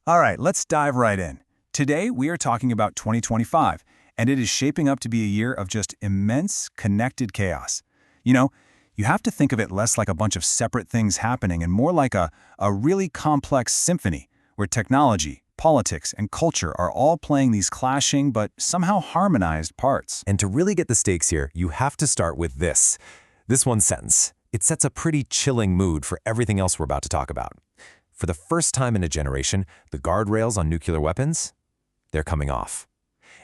All right, let's dive right in. Today, we are talking about 2025, and it is shaping up to be a year of just immense connected chaos. You know, you have to think of it less like a bunch of separate things happening and more like a really complex symphony where technology, politics, and culture are all playing these clashing but somehow harmonized parts. And to really get the stakes here, you have to start with this. This one sentence. It sets a pretty chilling mood for everything else we're about to talk about. For the first time in a generation, the guardrails on nuclear weapons, they're coming off.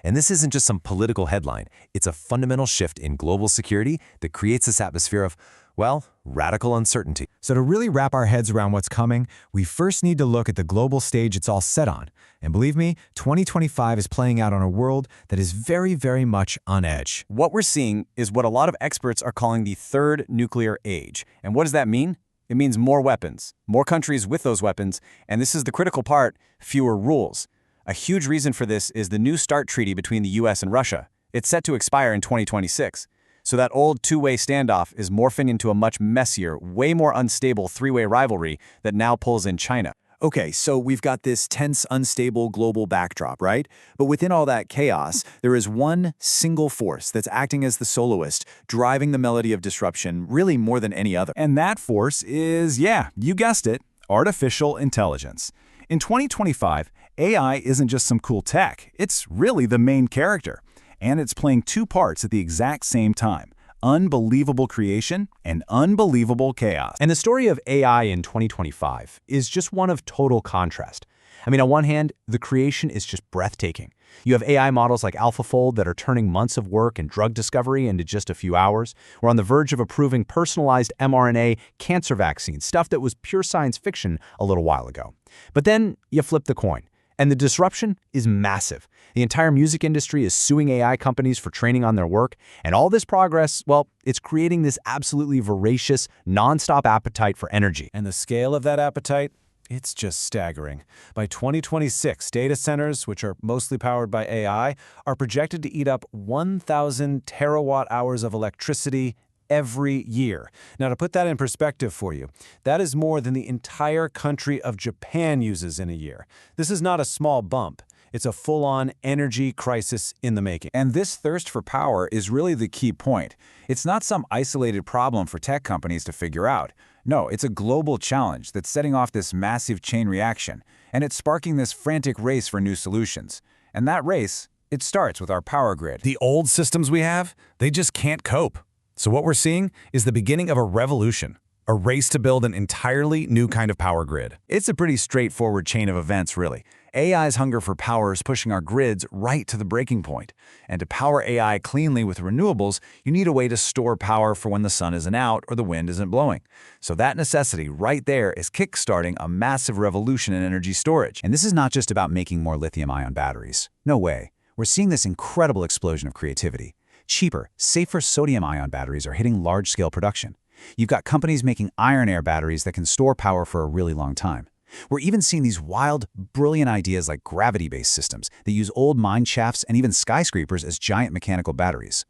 And this isn't just some political headline. It's a fundamental shift in global security that creates this atmosphere of, well, radical uncertainty. So to really wrap our heads around what's coming, we first need to look at the global stage it's all set on. And believe me, 2025 is playing out on a world that is very, very much on edge. What we're seeing is what a lot of experts are calling the third nuclear age. And what does that mean? It means more weapons, more countries with those weapons, and this is the critical part, fewer rules. A huge reason for this is the New START treaty between the US and Russia. It's set to expire in 2026. So that old two-way standoff is morphing into a much messier, way more unstable three-way rivalry that now pulls in China. Okay, so we've got this tense, unstable global backdrop, right? But within all that chaos, there is one single force that's acting as the soloist, driving the melody of disruption really more than any other. And that force is, yeah, you guessed it, artificial intelligence. In 2025, AI isn't just some cool tech, it's really the main character. And it's playing two parts at the exact same time. Unbelievable creation and unbelievable chaos. And the story of AI in 2025 is just one of total contrast. I mean, on one hand, the creation is just breathtaking. You have AI models like AlphaFold that are turning months of work and drug discovery into just a few hours. We're on the verge of approving personalized mRNA cancer vaccines, stuff that was pure science fiction a little while ago. But then you flip the coin. And the disruption is massive. The entire music industry is suing AI companies for training on their work, and all this progress, well, it's creating this absolutely voracious, nonstop appetite for energy. And the scale of that appetite? It's just staggering. By 2026, data centers, which are mostly powered by AI, are projected to eat up 1,000 terawatt hours of electricity every year. Now, to put that in perspective for you, that is more than the entire country of Japan uses in a year. This is not a small bump. It's a full-on energy crisis in the making. And this thirst for power is really the key point. It's not some isolated problem for tech companies to figure out. No, it's a global challenge that's setting off this massive chain reaction, and it's sparking this frantic race for new solutions. And that race, it starts with our power grid. The old systems we have, they just can't cope. So what we're seeing is the beginning of a revolution, a race to build an entirely new kind of power grid. It's a pretty straightforward chain of events, really. AI's hunger for power is pushing our grids right to the breaking point. And to power AI cleanly with renewables, you need a way to store power for when the sun isn't out or the wind isn't blowing. So that necessity right there is kickstarting a massive revolution in energy storage. And this is not just about making more lithium-ion batteries. No way. We're seeing this incredible explosion of creativity. Cheaper, safer sodium-ion batteries are hitting large-scale production. You've got companies making iron-air batteries that can store power for a really long time. We're even seeing these wild, brilliant ideas like gravity-based systems that use old mine shafts and even skyscrapers as giant mechanical batteries.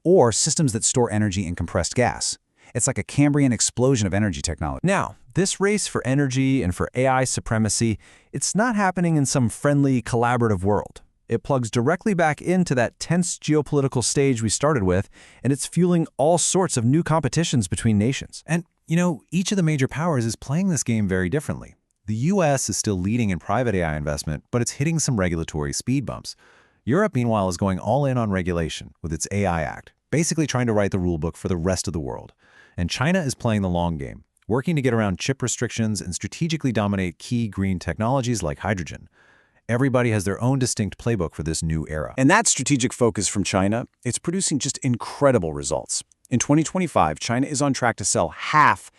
Or systems that store energy in compressed gas. It's like a Cambrian explosion of energy technology. Now, this race for energy and for AI supremacy, it's not happening in some friendly, collaborative world. It plugs directly back into that tense geopolitical stage we started with, and it's fueling all sorts of new competitions between nations. And, each of the major powers is playing this game very differently. The US is still leading in private AI investment, but it's hitting some regulatory speed bumps. Europe, meanwhile, is going all in on regulation with its AI Act, basically trying to write the rulebook for the rest of the world. And China is playing the long game, working to get around chip restrictions and strategically dominate key green technologies like hydrogen. Everybody has their own distinct playbook for this new era. And that strategic focus from China, it's producing just incredible results. In 2025, China is on track to sell half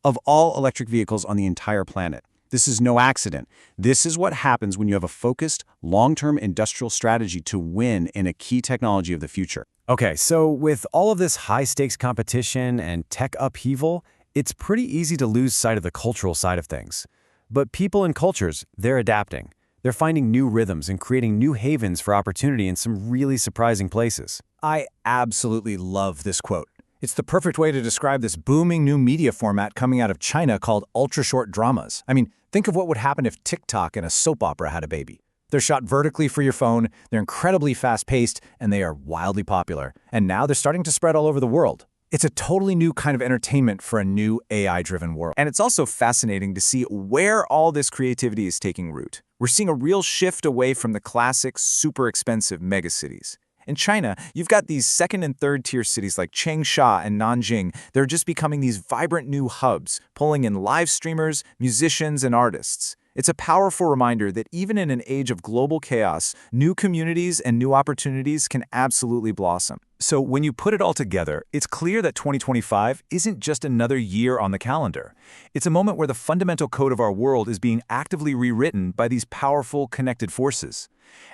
of all electric vehicles on the entire planet. This is no accident. This is what happens when you have a focused, long-term industrial strategy to win in a key technology of the future. Okay, so with all of this high-stakes competition and tech upheaval, it's pretty easy to lose sight of the cultural side of things. But people and cultures, they're adapting. They're finding new rhythms and creating new havens for opportunity in some really surprising places. I absolutely love this quote. It's the perfect way to describe this booming new media format coming out of China called ultra-short dramas. I mean, think of what would happen if TikTok and a soap opera had a baby. They're shot vertically for your phone, they're incredibly fast-paced, and they are wildly popular. And now they're starting to spread all over the world. It's a totally new kind of entertainment for a new AI-driven world. And it's also fascinating to see where all this creativity is taking root. We're seeing a real shift away from the classic, super expensive megacities. In China, you've got these second and third tier cities like Changsha and Nanjing. They're just becoming these vibrant new hubs, pulling in live streamers, musicians, and artists. It's a powerful reminder that even in an age of global chaos, new communities and new opportunities can absolutely blossom. So when you put it all together, it's clear that 2025 isn't just another year on the calendar. It's a moment where the fundamental code of our world is being actively rewritten by these powerful, connected forces.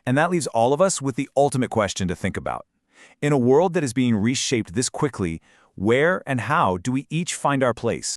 And that leaves all of us with the ultimate question to think about. In a world that is being reshaped this quickly, where and how do we each find our place?